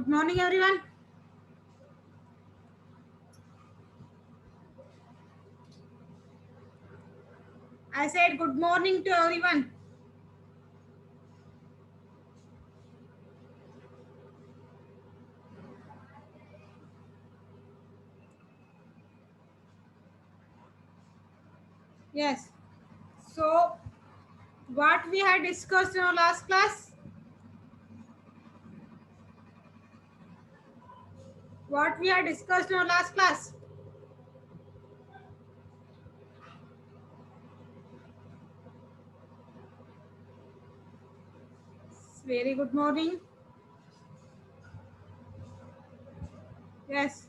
Good morning, everyone. I said good morning to everyone. Yes. So, what we had discussed in our last class? What we had discussed in our last class? Very good morning. Yes.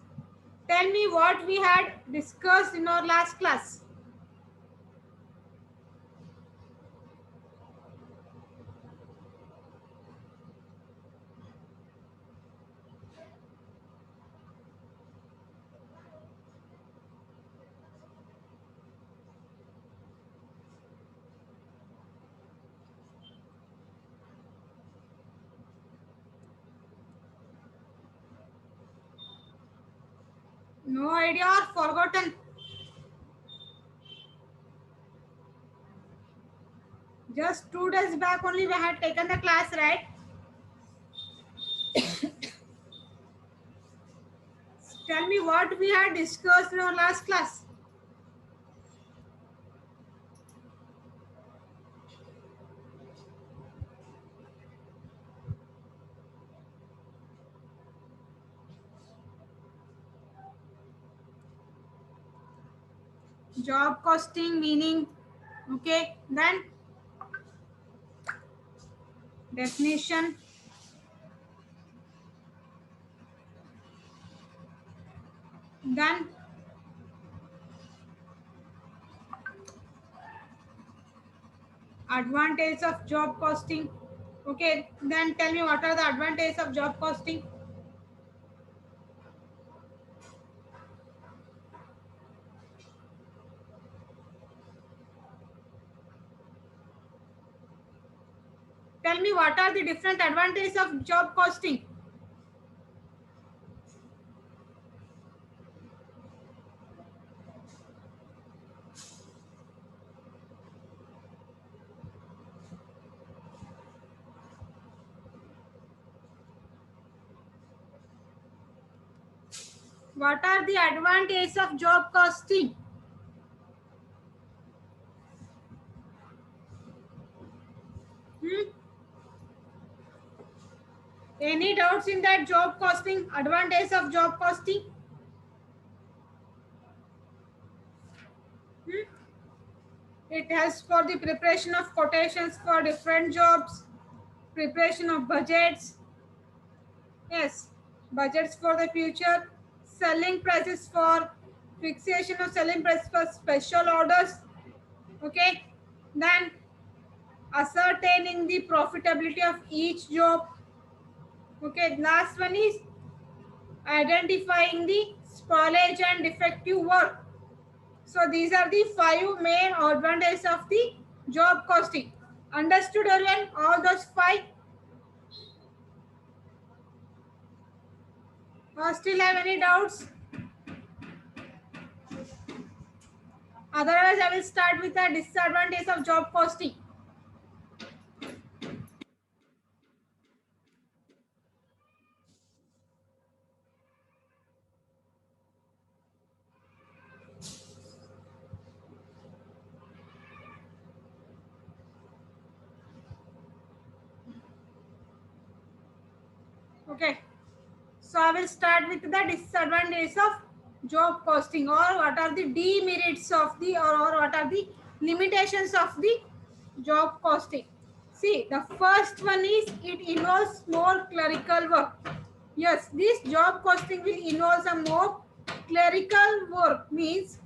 Tell me what we had discussed in our last class. No idea or forgotten? Just 2 days back only we had taken the class, right? Tell me what we had discussed in our last class. Job costing meaning. Okay. Then definition. Then advantage of job costing. Okay, then tell me what are the advantages of job costing? Tell me what are the different advantages of job costing? What are the advantages of job costing? Hmm? Any doubts in that job costing? Advantages of job costing? Hmm? It helps for the preparation of quotations for different jobs, preparation of budgets. Yes, budgets for the future, selling prices for fixation of selling price for special orders. Okay, then ascertaining the profitability of each job. Okay, last one is identifying the spoilage and defective work. So these are the 5 main advantages of the job costing. Understood everyone? All those 5? Or still have any doubts? Otherwise, I will start with the disadvantage of job costing. Okay. So I will start with the disadvantages of job costing, or what are the demerits of the, or what are the limitations of the job costing. See, the first one is it involves more clerical work. Yes, this job costing will involve some more clerical work, means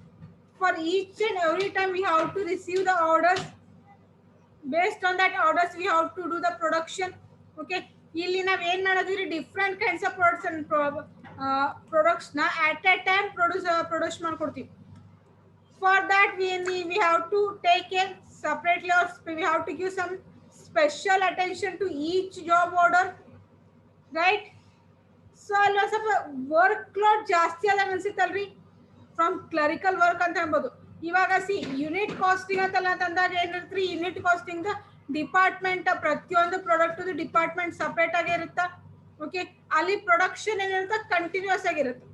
for each and every time we have to receive the orders. Based on that orders we have to do the production. Okay, ಇಲ್ಲಿ ನಾವು ಏನು ಮಾಡೋದಿರಿ different kinds of products and ಪ್ರಾಡಕ್ಟ್ಸ್ನ at a time produce ಮಾಡ್ಕೊಡ್ತೀವಿ. For that we have to take care separately, or we have to give some special attention to each job order, right? So ಅಲ್ಲಿ ಸ್ವಲ್ಪ work load ಜಾಸ್ತಿ ಆದಾಗ ಅನ್ಸುತ್ತಲ್ರಿ, from clerical work ಅಂತ ಹೇಳ್ಬೋದು. ಇವಾಗ unit casting ಅಂತಲ್ಲ ಅಂತಂದಾಗ ಏನಿರ್ತ್ರಿ, ಯೂನಿಟ್ ಕಾಸ್ಟಿಂಗ್ ಡಿಪಾರ್ಟ್ಮೆಂಟ್ ಪ್ರತಿಯೊಂದು ಪ್ರಾಡಕ್ಟ್ ಡಿಪಾರ್ಟ್ಮೆಂಟ್ ಸಪ್ರೇಟ್ ಆಗಿ ಇರುತ್ತೆ. ಓಕೆ, ಅಲ್ಲಿ ಪ್ರೊಡಕ್ಷನ್ ಏನಿರುತ್ತೆ ಕಂಟಿನ್ಯೂಸ್ ಆಗಿರುತ್ತೆ.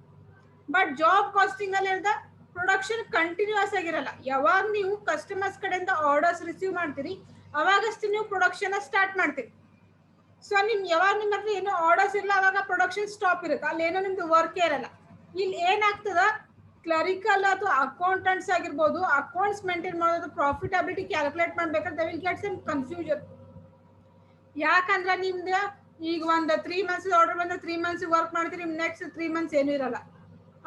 ಬಟ್ ಜಾಬ್ ಕಾಸ್ಟಿಂಗ್ ಅಲ್ಲಿ ಇರುತ್ತೆ ಪ್ರೊಡಕ್ಷನ್ ಕಂಟಿನ್ಯೂಸ್ ಆಗಿರಲ್ಲ. ಯಾವಾಗ ನೀವು ಕಸ್ಟಮರ್ಸ್ ಕಡೆಯಿಂದ ಆರ್ಡರ್ಸ್ ರಿಸೀವ್ ಮಾಡ್ತೀರಿ ಅವಾಗಷ್ಟು ನೀವು ಪ್ರೊಡಕ್ಷನ್ ಸ್ಟಾರ್ಟ್ ಮಾಡ್ತೀರಿ. ಸೊ ನಿಮ್ ಯಾವಾಗ ನಿಮ್ಮ ಹತ್ರ ಏನೋ ಆರ್ಡರ್ಸ್ ಇರಲ್ಲ ಅವಾಗ ಪ್ರೊಡಕ್ಷನ್ ಸ್ಟಾಪ್ ಇರುತ್ತೆ, ಅಲ್ಲಿ ಏನೋ ನಿಮ್ದು ವರ್ಕ್ ಇರಲ್ಲ. ಇಲ್ಲಿ ಏನಾಗ್ತದ, ಕ್ಲರಿಕಲ್ ಅಥವಾ ಅಕೌಂಟೆಂಟ್ಸ್ ಆಗಿರ್ಬೋದು, ಅಕೌಂಟ್ಸ್ ಮೇಂಟೈನ್ ಮಾಡೋದು, ಪ್ರಾಫಿಟಬಿಲಿಟಿ ಕ್ಯಾಲ್ಕುಲೇಟ್ ಮಾಡ್ಬೇಕಾದ್ರೆ they will get some confusion. ಯಾಕಂದ್ರೆ ನಿಮ್ದು ಈಗ ಒಂದು 3 months ಆರ್ಡರ್ ಬಂದ್ರೆ 3 months ವರ್ಕ್ ಮಾಡ್ತೀರಿ, ನೆಕ್ಸ್ಟ್ 3 months ಏನೂ ಇರಲ್ಲ,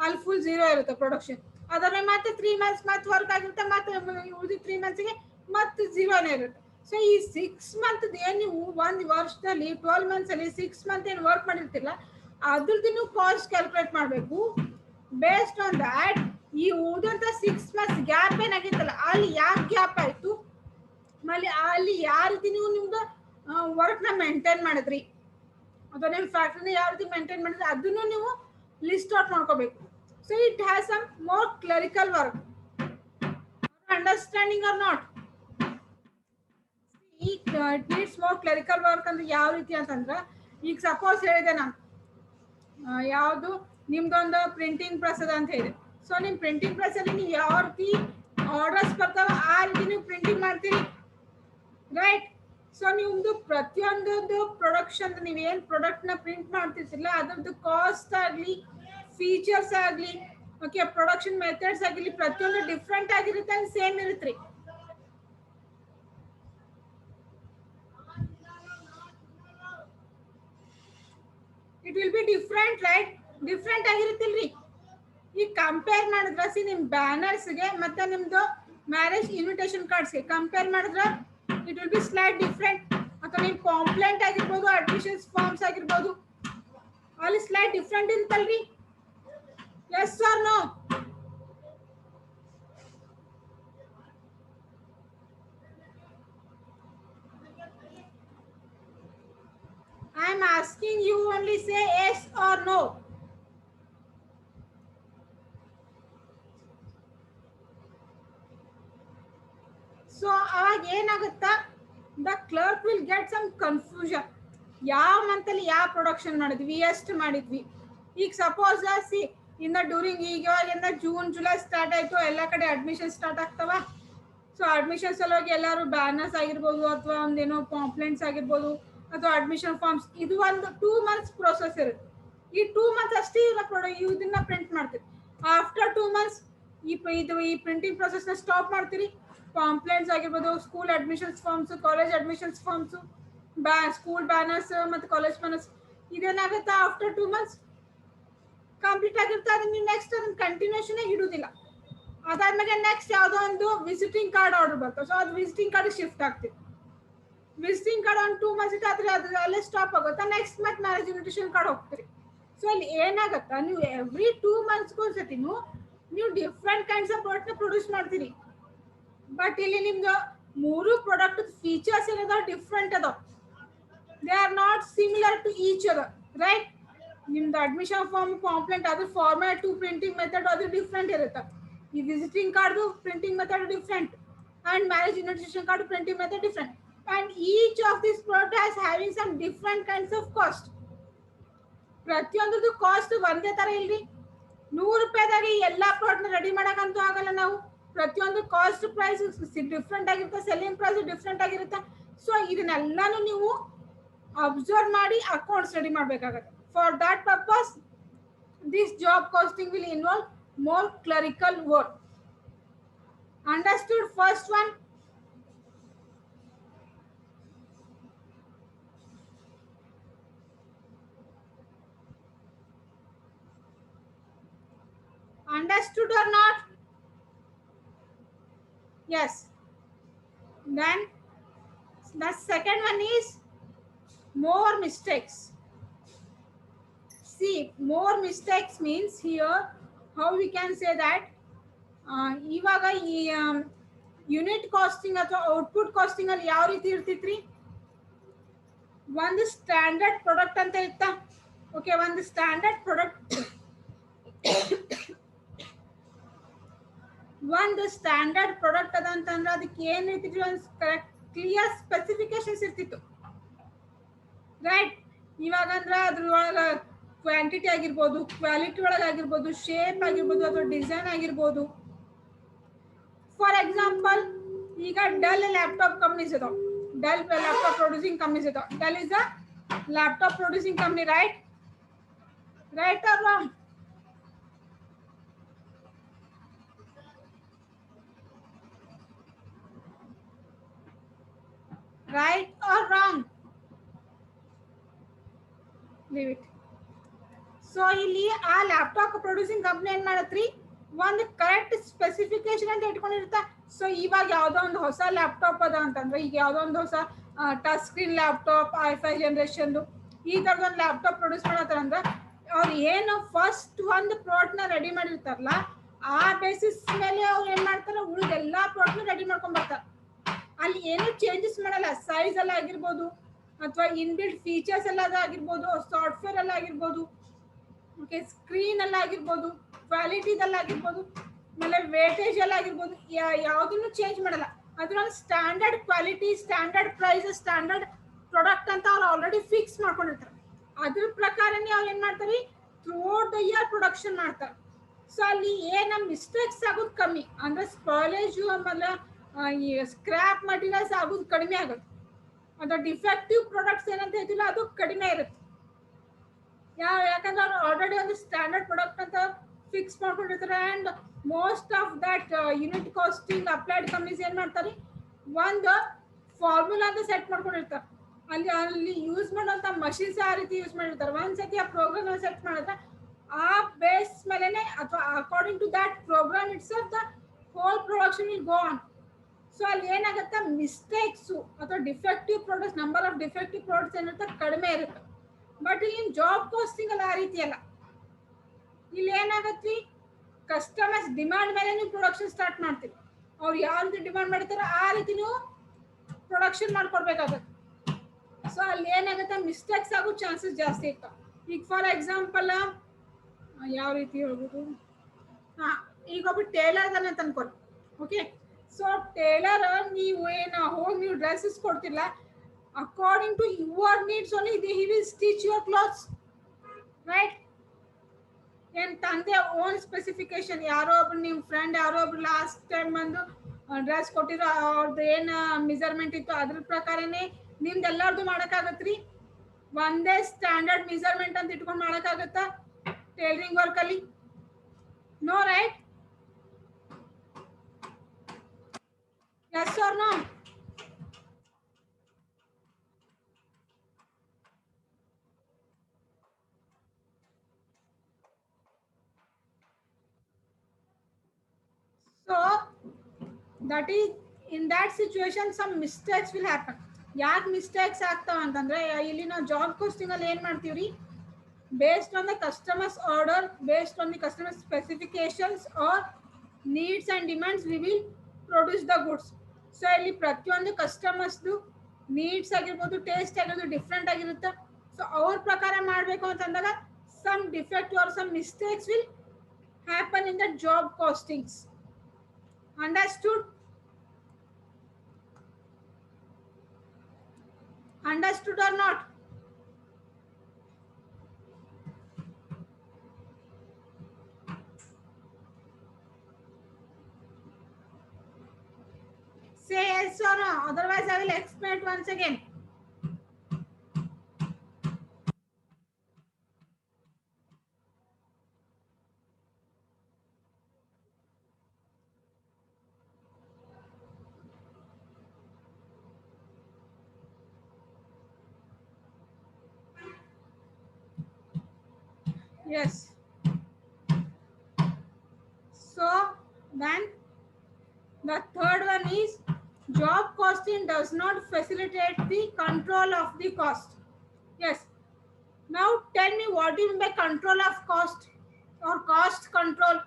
ಅಲ್ಲಿ ಫುಲ್ ಝೀರೋ ಇರುತ್ತೆ ಪ್ರೊಡಕ್ಷನ್. ಅದರ ಮತ್ತೆ 3 months ಮತ್ತೆ ವರ್ಕ್ ಆಗಿರುತ್ತೆ, ಮತ್ತೆ ಉಳಿದ 3 monthsಗೆ ಮತ್ತೆ ಝೀರೋನೇ ಇರುತ್ತೆ. ಸೊ ಈ 6 month ಏನು ನೀವು ಒಂದು ವರ್ಷದಲ್ಲಿ 12 months ಅಲ್ಲಿ 6 month ಏನು ವರ್ಕ್ ಮಾಡಿರ್ತಿಲ್ಲ ಅದ್ರದ್ದು ನೀವು ಕಾಸ್ಟ್ ಕ್ಯಾಲ್ಕುಲೇಟ್ ಮಾಡಬೇಕು. ಬೇಸ್ಡ್ ಆನ್ ದ್ಯಾಟ್ ಈ ಉಳಿದಂತ 6 months ಗ್ಯಾಪ್ ಏನಾಗಿತ್ತಲ್ಲ ಅಲ್ಲಿ ಯಾಕೆ ಗ್ಯಾಪ್ ಆಯ್ತು, ಆಮೇಲೆ ಅಲ್ಲಿ ಯಾವ ರೀತಿ ನೀವು ನಿಮ್ದು ವರ್ಕ್ನ ಮೇಂಟೈನ್ ಮಾಡಿದ್ರಿ ಅಥವಾ ನಿಮ್ಮ ಫ್ಯಾಕ್ಟ್ರಿನ ಯಾವ ರೀತಿ ಮೇಂಟೈನ್ ಮಾಡಿದ್ರಿ ಅದನ್ನು ನೀವು ಲಿಸ್ಟ್ ಔಟ್ ಮಾಡ್ಕೋಬೇಕು. So it has some more clerical work. Understanding or not? It needs more clerical work ಅಂದ್ರೆ ಯಾವ ರೀತಿ ಅಂತಂದ್ರೆ, ಈಗ ಸಪೋಸ್ ಹೇಳಿದೆ ನಾನು ಯಾವುದು ನಿಮ್ದೊಂದು ಪ್ರಿಂಟಿಂಗ್ ಪ್ರೆಸ್ ಅದ ಅಂತ ಹೇಳಿದೆ. ಸೊ ನಿಮ್ ಪ್ರಿಂಟಿಂಗ್ ಪ್ರೆಸ್ ಅಲ್ಲಿ ನೀವು ಯಾವ ರೀತಿ ಆರ್ಡರ್ಸ್ ಬರ್ತಾವ ಆ ರೀತಿ ನೀವು ಪ್ರಿಂಟಿಂಗ್ ಮಾಡ್ತೀರಿ, ರೈಟ್? ಸೊ ನಿಮ್ದು ಪ್ರತಿಯೊಂದು ಪ್ರೊಡಕ್ಷನ್ ನೀವೇನ್ ಪ್ರಾಡಕ್ಟ್ ನ ಪ್ರಿಂಟ್ ಮಾಡ್ತಿರ್ತಿಲ್ಲ ಅದ್ರದ್ದು ಕಾಸ್ಟ್ ಆಗ್ಲಿ, ಫೀಚರ್ಸ್ ಆಗ್ಲಿ, ಓಕೆ, ಪ್ರೊಡಕ್ಷನ್ ಮೆಥಡ್ಸ್ ಆಗಿರ್ಲಿ ಪ್ರತಿಯೊಂದು ಡಿಫ್ರೆಂಟ್ ಆಗಿರುತ್ತೆ, ಸೇಮ್ ಇರುತ್ತೆ. It will be different, right? Different ಆಗಿರುತ್ತಿಲ್ರಿ. ಈಗ ಕಂಪೇರ್ ಮಾಡಿದ್ರೆ ನಿಮ್ ಬ್ಯಾನರ್ಸ್ಗೆ ಮತ್ತೆ ನಿಮ್ದು ಮ್ಯಾರೇಜ್ ಇನ್ವಿಟೇಷನ್ ಕಾರ್ಡ್ಸ್ಗೆ ಕಂಪೇರ್ ಮಾಡಿದ್ರೆ it will be slight different. ಅಥವಾ ನಿಮ್ ಕಾಂಪ್ಲೇಂಟ್ ಆಗಿರ್ಬೋದು, ಅಡ್ಮಿಷನ್ಸ್ ಫಾರ್ಮ್ಸ್ ಆಗಿರ್ಬೋದು, ಅಲ್ಲಿ ಸ್ಲೈಟ್ ಡಿಫ್ರೆಂಟ್ ಇರುತ್ತಲ್ರಿ. Yes or no? I am asking you, only say yes or no. So aವಾಗ ಏನಾಗುತ್ತಾ, the clerk will get some confusion. ಯಾವ month ಅಲ್ಲಿ ಯಾವ ಪ್ರೊಡಕ್ಷನ್ ಮಾಡಿದ್ವಿ, ಎಷ್ಟು ಮಾಡಿದ್ವಿ. ಈಗ ಸಪೋಸ್ ಇನ್ನ ಡ್ಯೂರಿಂಗ್ ಈಗಿಂದ ಜೂನ್ ಜುಲೈ ಸ್ಟಾರ್ಟ್ ಆಯ್ತು, ಎಲ್ಲ ಕಡೆ ಅಡ್ಮಿಷನ್ ಸ್ಟಾರ್ಟ್ ಆಗ್ತಾವ. ಸೊ ಅಡ್ಮಿಷನ್ ಸಲುವಾಗಿ ಎಲ್ಲರೂ ಬ್ಯಾನರ್ಸ್ ಆಗಿರ್ಬೋದು ಅಥವಾ ಒಂದೇನೋ ಕಾಂಪ್ಲೇಂಟ್ಸ್ ಆಗಿರ್ಬೋದು ಅಥವಾ ಅಡ್ಮಿಷನ್ ಫಾರ್ಮ್ಸ್, ಇದು ಒಂದು 2 months ಪ್ರೋಸೆಸ್ ಇರುತ್ತೆ. ಈ 2 months ಅಷ್ಟೇ ಇದನ್ನ ಪ್ರಿಂಟ್ ಮಾಡ್ತೀವಿ. ಆಫ್ಟರ್ 2 months ಈ ಪ್ರಿಂಟಿಂಗ್ ಪ್ರೊಸೆಸ್ ನ ಸ್ಟಾಪ್ ಮಾಡ್ತೀರಿ. ಕಾಂಪ್ಲೇಂಟ್ಸ್ ಆಗಿರ್ಬೋದು, school admissions forms, college admissions forms, school banners ಮತ್ತೆ ಕಾಲೇಜ್ ಬ್ಯಾನರ್ಸ್, ಇದೇನಾಗುತ್ತೆ ಆಫ್ಟರ್ 2 months ಕಂಪ್ಲೀಟ್ ಆಗಿರುತ್ತೆ. ಅದನ್ನ ನೀವು ನೆಕ್ಸ್ಟ್ ಅದನ್ನ ಕಂಟಿನ್ಯೂಷನ್ ಇಡುವುದಿಲ್ಲ. ಅದಾದ್ಮೇಲೆ ನೆಕ್ಸ್ಟ್ ಯಾವುದೋ ಒಂದು ವಿಸಿಟಿಂಗ್ ಕಾರ್ಡ್ ಆರ್ಡರ್ ಬರ್ತದೆ. ಸೊ ಅದು ವಿಸಿಟಿಂಗ್ ಕಾರ್ಡ್ ಶಿಫ್ಟ್ ಆಗ್ತೀವಿ. ವಿಸಿಟಿಂಗ್ ಕಾರ್ಡ್ ಒಂದು 2 months ಇತ್ತು, ಆದ್ರೆ ಅದು ಅಲ್ಲೇ ಸ್ಟಾಪ್ ಆಗುತ್ತೆ. ನೆಕ್ಸ್ಟ್ ಮತ್ತೆ ಮ್ಯಾರೇಜ್ ಇನ್ವಿಟೇಷನ್ ಕಾರ್ಡ್ ಹೋಗ್ತೀರಿ. ಸೊ ಅಲ್ಲಿ ಏನಾಗುತ್ತಾ, ನೀವು ಎವ್ರಿ 2 months ಒಂದ್ಸತಿ ನೀವು ಡಿಫ್ರೆಂಟ್ ಕೈಂಡ್ಸ್ ಆಫ್ ಪ್ರಾಡಕ್ಟ್ ನ ಪ್ರೊಡ್ಯೂಸ್ ಮಾಡ್ತೀರಿ. ಬಟ್ ಇಲ್ಲಿ ನಿಮ್ದು 3 ಪ್ರಾಡಕ್ಟ್ ಫೀಚರ್ಸ್ ಏನದ ಡಿಫ್ರೆಂಟ್ ಅದಾವ. They are not similar to each other, right? ನಿಮ್ದು ಅಡ್ಮಿಷನ್ ಫಾರ್ಮ್, ಕಾಂಪ್ಲೇಂಟ್ ಅದು ಫಾರ್ಮ್ಯಾಟ್ ಟು ಪ್ರಿಂಟಿಂಗ್ ಮೆಥಡ್ ಅದು ಡಿಫ್ರೆಂಟ್ ಇರುತ್ತೆ. ಈ visiting card printing method different, and marriage invitation card printing method different. And each of these products has having some different kinds of cost. ಪ್ರತಿಯೊಂದು cost ಒಂದೇ ತರ ಇಲ್ರಿ. 100 ರೂಪಾಯಿದಾಗಿ ಎಲ್ಲಾ product ready ಮಾಡಕ್ಕಂತೂ ಆಗಲ್ಲ. ನಾವು ಪ್ರತಿಯೊಂದು ಕಾಸ್ಟ್ ಪ್ರೈಸ್ ಡಿಫ್ರೆಂಟ್ ಆಗಿರುತ್ತೆ, ಸೆಲ್ಲಿಂಗ್ ಪ್ರೈಸ್ ಡಿಫ್ರೆಂಟ್ ಆಗಿರುತ್ತೆ. ಸೊ ಇದನ್ನೆಲ್ಲಾನು ನೀವು ಅಬ್ಸರ್ವ್ ಮಾಡಿ ಅಕೌಂಟ್ಸ್ ರೆಡಿ ಮಾಡಬೇಕಾಗುತ್ತೆ. For that purpose this job costing will involve more clerical work. Understood? First one. Understood or not? Yes. Then the second one is more mistakes. See, more mistakes means here how we can say that ಇವಾಗ ಈ unit casting ಅಥವಾ output casting ಅಲ್ಲಿ ಯಾವ ರೀತಿ ಇರ್ತಿತ್ರಿ, ಒಂದು standard product ಅಂತ ಇತ್ತ. Okay, one the standard product ಒಂದು ಸ್ಟ್ಯಾಂಡರ್ಡ್ ಪ್ರಾಡಕ್ಟ್ ಅದ ಅಂತಂದ್ರೆ ಅದಕ್ಕೆ ಏನು ಇರ್ತಿದ್ವಿ ಒಂದು ಕರೆಕ್ಟ್ ಕ್ಲಿಯರ್ ಸ್ಪೆಸಿಫಿಕೇಶನ್ಸ್ ಇರ್ತಿತ್ತು ರೈಟ್. ಇವಾಗಂದ್ರೆ ಅದ್ರೊಳಗೆ ಕ್ವಾಂಟಿಟಿ ಆಗಿರ್ಬೋದು, ಕ್ವಾಲಿಟಿ ಒಳಗೆ ಆಗಿರ್ಬೋದು, ಶೇಪ್ ಆಗಿರ್ಬೋದು ಅಥವಾ ಡಿಸೈನ್ ಆಗಿರ್ಬೋದು. ಫಾರ್ ಎಕ್ಸಾಂಪಲ್ ಈಗ ಡೆಲ್ ಲ್ಯಾಪ್ಟಾಪ್ ಕಂಪ್ನೀಸ್ ಇದಾವೆ, ಡೆಲ್ ಲ್ಯಾಪ್ಟಾಪ್ ಪ್ರೊಡ್ಯೂಸಿಂಗ್ ಕಂಪ್ನೀಸ್ ಇದಾವೆ. Dell is a laptop producing company, right? Right or wrong? Right or wrong? Leave it. So ಇಲ್ಲಿ ಆ ಲ್ಯಾಪ್ಟಾಪ್ ಪ್ರೊಡ್ಯೂಸಿಂಗ್ ಕಂಪ್ನಿ ಏನ್ ಮಾಡತ್ರಿ, ಒಂದು ಕರೆಕ್ಟ್ ಸ್ಪೆಸಿಫಿಕೇಶನ್ ಅಂತ ಇಟ್ಕೊಂಡಿರ್ತಾ. So ಇವಾಗ ಯಾವ್ದೋ ಒಂದು ಹೊಸ ಲ್ಯಾಪ್ಟಾಪ್ ಅದ ಅಂತಂದ್ರೆ, ಈಗ ಯಾವ್ದೋ ಒಂದು ಹೊಸ touch screen laptop i5 generation ಈ ತರದ ಒಂದು ಲ್ಯಾಪ್ಟಾಪ್ ಪ್ರೊಡ್ಯೂಸ್ ಮಾಡತ್ತಾರ ಅಂದ್ರೆ ಅವ್ರು ಏನು ಫಸ್ಟ್ ಒಂದು ಪ್ರಾಡಕ್ಟ್ ನ ರೆಡಿ ಮಾಡಿರ್ತಾರಲ್ಲ ಆ ಬೇಸಿಸ್ ಮೇಲೆ ಅವ್ರು ಏನ್ ಮಾಡ್ತಾರ, ಉಳಿದ ಎಲ್ಲಾ ಪ್ರಾಡಕ್ಟ್ ನ ರೆಡಿ ಮಾಡ್ಕೊಂಡ್ ಬರ್ತಾರ. ಅಲ್ಲಿ ಏನು ಚೇಂಜಸ್ ಮಾಡಲ್ಲ. ಸೈಜ್ ಎಲ್ಲ ಆಗಿರ್ಬೋದು ಅಥವಾ ಇನ್ಬಿಲ್ಟ್ ಫೀಚರ್ಸ್ ಎಲ್ಲ ಆಗಿರ್ಬೋದು, ಸಾಫ್ಟ್ವೇರ್ ಎಲ್ಲ ಆಗಿರ್ಬೋದು, ಓಕೆ, ಸ್ಕ್ರೀನ್ ಎಲ್ಲ ಆಗಿರ್ಬೋದು, ಕ್ವಾಲಿಟಿದೆಲ್ಲ ಆಗಿರ್ಬೋದು, ಆಮೇಲೆ ವೇಟೇಜ್ ಎಲ್ಲ ಆಗಿರ್ಬೋದು, ಯಾವುದನ್ನು ಚೇಂಜ್ ಮಾಡಲ್ಲ. ಅದ್ರೊಂದು standard quality, standard price, standard product ಅಂತ ಅವ್ರು ಆಲ್ರೆಡಿ ಫಿಕ್ಸ್ ಮಾಡ್ಕೊಂಡಿರ್ತಾರೆ. ಅದ್ರ ಪ್ರಕಾರನೇ ಅವ್ರು ಏನ್ ಮಾಡ್ತಾರೆ, ಥ್ರೂಔಟ್ ದ ಇಯರ್ ಪ್ರೊಡಕ್ಷನ್ ಮಾಡ್ತಾರೆ. ಸೊ ಅಲ್ಲಿ ಏನ ಮಿಸ್ಟೇಕ್ಸ್ ಆಗೋದು ಕಮ್ಮಿ, ಅಂದ್ರೆ ಸ್ಪಾಯ್ಲೇಜು ಆಮೇಲೆ ಈ ಸ್ಕ್ರಾಪ್ ಮಟೀರಿಯಲ್ಸ್ ಆಗೋದು ಕಡಿಮೆ ಆಗುತ್ತೆ. ಅಥವಾ ಡಿಫೆಕ್ಟಿವ್ ಪ್ರಾಡಕ್ಟ್ಸ್ ಏನಂತ ಹೇಳ್ತಿಲ್ಲ ಅದು ಕಡಿಮೆ ಇರುತ್ತೆ. ಯಾಕಂದ್ರೆ ಅವ್ರು ಆಲ್ರೆಡಿ ಒಂದು ಸ್ಟ್ಯಾಂಡರ್ಡ್ ಪ್ರಾಡಕ್ಟ್ ಅಂತ ಫಿಕ್ಸ್ ಮಾಡ್ಕೊಂಡಿರ್ತಾರೆ. And most of that unit costing applied companies ಏನ್ ಮಾಡ್ತಾರೆ, ಒಂದು ಫಾರ್ಮುಲಾ ಅಂತ ಸೆಟ್ ಮಾಡ್ಕೊಂಡಿರ್ತಾರೆ. ಅಲ್ಲಿ ಯೂಸ್ ಮಾಡುವಂತ ಮಷಿನ್ಸ್ ಆ ರೀತಿ ಯೂಸ್ ಮಾಡಿರ್ತಾರೆ. ಒಂದ್ಸತಿ ಆ ಪ್ರೋಗ್ರಾಮ್ ಸೆಟ್ ಮಾಡಿದ್ರೆ ಆ ಬೇಸ್ ಮೇಲೆನೆ ಅಥವಾ according to that program it's the whole production will go on. So ಅಲ್ಲಿ ಏನಾಗುತ್ತೆ, ಮಿಸ್ಟೇಕ್ಸು ಅಥವಾ defective products, number of defective products ಏನಿರುತ್ತೆ ಕಡಿಮೆ ಇರುತ್ತೆ. ಬಟ್ ಇಲ್ಲಿ ಜಾಬ್ ಕಾಸ್ಟಿಂಗ್ ಅಲ್ಲ ಆ ರೀತಿ ಅಲ್ಲ. ಇಲ್ಲಿ ಏನಾಗತ್ತಿ, ಕಸ್ಟಮರ್ಸ್ ಡಿಮಾಂಡ್ ಮೇಲೆ ನೀವು ಪ್ರೊಡಕ್ಷನ್ ಸ್ಟಾರ್ಟ್ ಮಾಡ್ತೀವಿ. ಅವ್ರು ಯಾವ ರೀತಿ ಡಿಮಾಂಡ್ ಮಾಡ್ತಾರೋ ಆ ರೀತಿ ನೀವು ಪ್ರೊಡಕ್ಷನ್ ಮಾಡ್ಕೊಡ್ಬೇಕಾಗತ್ತೆ. ಸೊ ಅಲ್ಲಿ ಏನಾಗುತ್ತೆ, ಮಿಸ್ಟೇಕ್ಸ್ ಆಗೋ ಚಾನ್ಸಸ್ ಜಾಸ್ತಿ ಇರ್ತಾವೆ. ಈಗ ಫಾರ್ ಎಕ್ಸಾಂಪಲ್ ಯಾವ ರೀತಿ ಹೇಳ್ಬೋದು, ಈಗ ಒಬ್ಬ ಟೇಲರ್ ಅನ್ನ ತಂದ್ಕೊಡಿ. ಓಕೆ, ಸೊ ಟೇಲರ್ ನೀವು ಏನು ಹೋಗಿ ನೀವು ಡ್ರೆಸ್ಸಸ್ ಕೊಡ್ತಿಲ್ಲ, according to your needs only he will stitch your clothes, right? and ತಂದೆ ಓನ್ ಸ್ಪೆಸಿಫಿಕೇಶನ್, ಯಾರೋ ಒಬ್ರು ನಿಮ್ಮ ಫ್ರೆಂಡ್ ಯಾರೋ ಒಬ್ರು ಲಾಸ್ಟ್ ಟೈಮ್ ಬಂದು ಡ್ರೆಸ್ ಕೊಟ್ಟಿರೋ ಅವ್ರದ್ದು ಏನು ಮೆಜರ್ಮೆಂಟ್ ಇತ್ತು ಅದ್ರ ಪ್ರಕಾರನೇ ನಿಮ್ದು ಎಲ್ಲರದು ಮಾಡೋಕ್ಕಾಗತ್ರಿ? ಒಂದೇ ಸ್ಟ್ಯಾಂಡರ್ಡ್ ಮೆಜರ್ಮೆಂಟ್ ಅಂತ ಇಟ್ಕೊಂಡು ಮಾಡೋಕ್ಕಾಗತ್ತಾ ಟೇಲರಿಂಗ್ ವರ್ಕಲ್ಲಿ? No, right? Yes or no? So that is, in that situation some mistakes will happen. ಯಾಕೆ ಮಿಸ್ಟೇಕ್ಸ್ ಆಗ್ತಾವ ಅಂತಂದ್ರೆ, ಇಲ್ಲಿ ನಾವು ಜಾಬ್ ಕಾಸ್ಟಿಂಗ್ ಅಲ್ಲಿ ಏನ್ ಮಾಡ್ತೀವ್ರಿ, based on the customers order, based on the customer specifications or needs and demands we will produce the goods. So ಇಲ್ಲಿ ಪ್ರತಿಯೊಂದು ಕಸ್ಟಮರ್ಸ್ದು ನೀಡ್ಸ್ ಆಗಿರ್ಬೋದು, ಟೇಸ್ಟ್ ಆಗಿರ್ಬೋದು ಡಿಫ್ರೆಂಟ್ ಆಗಿರುತ್ತೆ. ಸೊ ಅವ್ರ ಪ್ರಕಾರ ಮಾಡಬೇಕು ಅಂತಂದಾಗ some defect or some mistakes will happen in the job costings. Understood? Understood or not? Say yes or no, otherwise I will explain it once again. Yes. So then the third one is job costing does not facilitate the control of the cost. Yes. Now tell me, what do you mean by control of cost or cost control?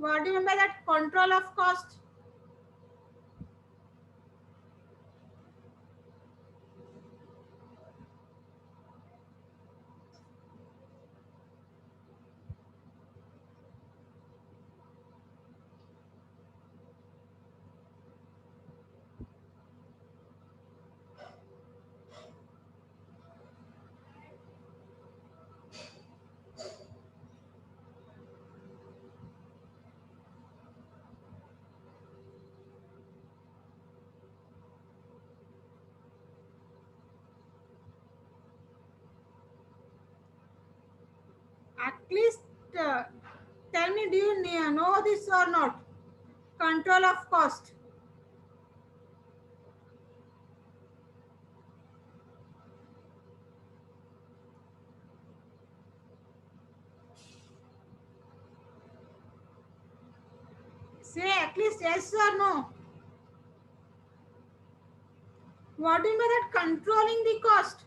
What do you mean by that? Control of cost. At least tell me, do you know this or not? Control of cost. Say at least yes or no. What do you mean by that? Controlling the cost.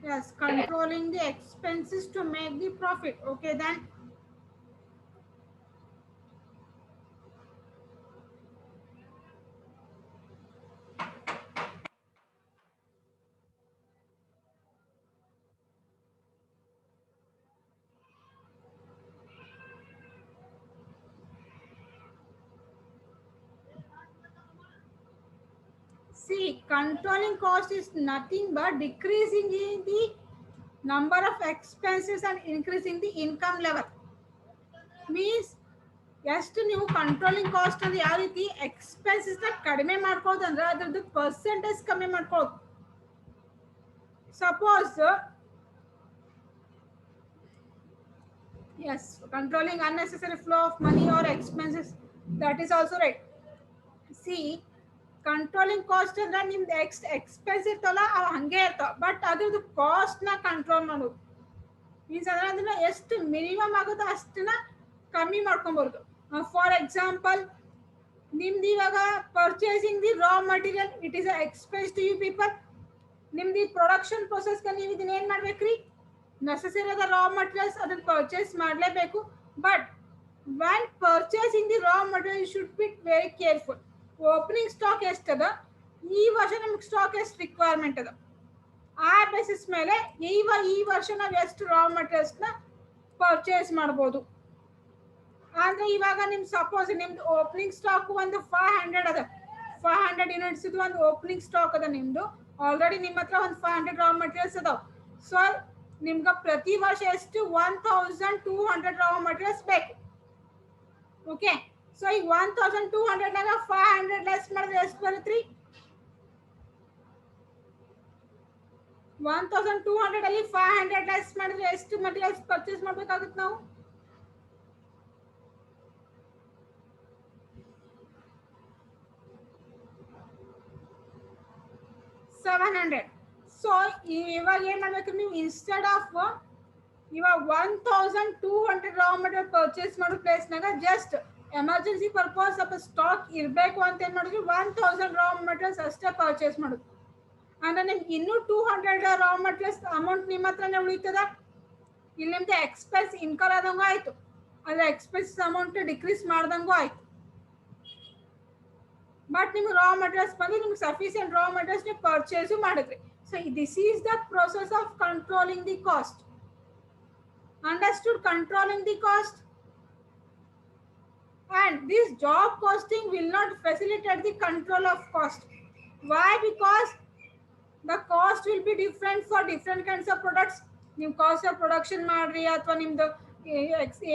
Yes, controlling the expenses to make the profit. Okay, then. See, controlling cost is nothing but decreasing the number of expenses and increasing the income level. Means ಎಷ್ಟು ನೀವು controlling cost ಅಂದ್ರೆ ಯಾವ ರೀತಿ expenses ನ ಕಡಿಮೆ ಮಾಡ್ಕೊಳ್ಳೋದು ಅಂದ್ರೆ ಅದ್ರದ್ದು ಪರ್ಸೆಂಟೇಜ್ ಕಮ್ಮಿ ಮಾಡ್ಕೊಳ್ಳೋದು. Suppose yes, controlling unnecessary flow of money or expenses, that is also right. See, controlling cost ಅಂದ್ರೆ ನಿಮ್ದು ಎಕ್ಸ್ಪೆನ್ಸ್ ಇರ್ತಲ್ಲ ಅವು ಹಂಗೆ ಇರ್ತಾವ, ಬಟ್ ಅದ್ರದ್ದು ಕಾಸ್ಟ್ ನ ಕಂಟ್ರೋಲ್ ಮಾಡೋದು. ಮೀನ್ಸ್ ಅಂದ್ರೆ ಅದನ್ನ ಎಷ್ಟು ಮಿನಿಮಮ್ ಆಗುತ್ತೋ ಅಷ್ಟನ್ನ ಕಮ್ಮಿ ಮಾಡ್ಕೊಂಬಾರ್ದು. ಫಾರ್ ಎಕ್ಸಾಂಪಲ್, ನಿಮ್ದು ಇವಾಗ purchasing the raw material, it is a expense to you people. ನಿಮ್ದು ಪ್ರೊಡಕ್ಷನ್ ಪ್ರೊಸೆಸ್ಗೆ ನೀವು ಇದನ್ನ ಏನು ಮಾಡ್ಬೇಕ್ರಿ, ನೆಸೆಸರಿ ಆದ ರಾ ಮಟೀರಿಯಲ್ಸ್ ಅದನ್ನ ಪರ್ಚೇಸ್ ಮಾಡಲೇಬೇಕು. But when purchasing the raw material you should be very careful. Opening stock ಎಷ್ಟದ, ಈ ವರ್ಷ ನಮ್ಗೆ ಸ್ಟಾಕ್ ಎಷ್ಟು ರಿಕ್ವೈರ್ಮೆಂಟ್ ಅದ, ಆ ಬೇಸಿಸ್ ಮೇಲೆ ಈ ವರ್ಷ ನಾವು ಎಷ್ಟು ರಾ ಮಟೀರಿಯಲ್ಸ್ನ ಪರ್ಚೇಸ್ ಮಾಡ್ಬೋದು. ಅಂದ್ರೆ ಇವಾಗ ನಿಮ್ ಸಪೋಸ್ ನಿಮ್ದು ಓಪನಿಂಗ್ ಸ್ಟಾಕ್ ಒಂದು 500 ಅದ, 500 ಯೂನಿಟ್ಸ್ ಇದು ಒಂದು ಓಪನಿಂಗ್ ಸ್ಟಾಕ್ ಅದ ನಿಮ್ದು. ಆಲ್ರೆಡಿ ನಿಮ್ಮ ಹತ್ರ ಒಂದು 500 ರಾ ಮಟೀರಿಯಲ್ಸ್ ಅದಾವ. ಸೊ ನಿಮ್ಗೆ ಪ್ರತಿ ವರ್ಷ ಎಷ್ಟು 1200 ರಾ ಮಟೀರಿಯಲ್ಸ್ ಬೇಕು. ಓಕೆ, ಸೊ ಈಗ 1200 ನಾಗ 500 ಲೆಸ್ ಮಾಡಿದ್ರೆ ಎಷ್ಟು ಬರುತ್ತೆ? 1200 ಅಲ್ಲಿ 500 ಲೆಸ್ ಮಾಡಿದ್ರೆ ಎಷ್ಟು ಮಟೀರಿಯಲ್ಸ್ ಪರ್ಚೇಸ್ ಮಾಡ್ಬೇಕಾಗುತ್ತೆ ನಾವು? 700. ಸೊ ಇವಾಗ ಏನ್ ಮಾಡ್ಬೇಕು ನೀವು, ಇನ್ಸ್ಟೆಡ್ ಆಫ್ ಇವಾಗ 1200 ರಾ ಮಟೀರಿಯಲ್ ಪರ್ಚೇಸ್ ಮಾಡೋ ಪ್ಲೇಸ್ನಾಗ ಜಸ್ಟ್ ಎಮರ್ಜೆನ್ಸಿ ಪರ್ಪಸ್ ಸ್ವಲ್ಪ ಸ್ಟಾಕ್ ಇರಬೇಕು ಅಂತ ಏನ್ ಮಾಡಿದ್ವಿ, 1000 ರಾ ಮಟೀರಿಯಲ್ಸ್ ಅಷ್ಟೇ ಪರ್ಚೇಸ್ ಮಾಡೋದು. ಅಂದ್ರೆ ನಿಮ್ಗೆ ಇನ್ನೂ 200 ರಾ ಮಟೀರಿಯಲ್ಸ್ ಅಮೌಂಟ್ ನಿಮ್ಮ ಹತ್ರನೇ ಉಳಿತದ. ಇಲ್ಲಿ ನಿಮ್ದು ಎಕ್ಸ್ಪೆನ್ಸ್ ಇನ್ಕರ್ ಆದಂಗೂ ಆಯ್ತು, ಅದ್ರ ಎಕ್ಸ್ಪೆನ್ಸ್ ಅಮೌಂಟ್ ಡಿಕ್ರೀಸ್ ಮಾಡ್ದಂಗೂ ಆಯ್ತು. ಬಟ್ ನಿಮ್ಗೆ ರಾ ಮಟೀರಿಯಲ್ಸ್ ಬಂದು ನಿಮ್ಗೆ ಸಫಿಷಿಯಂಟ್ ರಾ ಮಟೀರಿಯಲ್ಸ್ ನೀವು ಪರ್ಚೇಸು ಮಾಡಿದ್ರಿ. So this is the process of controlling the cost. Understood? Controlling the cost. And this job costing will not facilitate the control of cost. Why? Because the cost will be different for different kinds of products. ನೀವು cost of production ಮಾಡ್ರಿ ಅಥವಾ ನಿಮ್ದು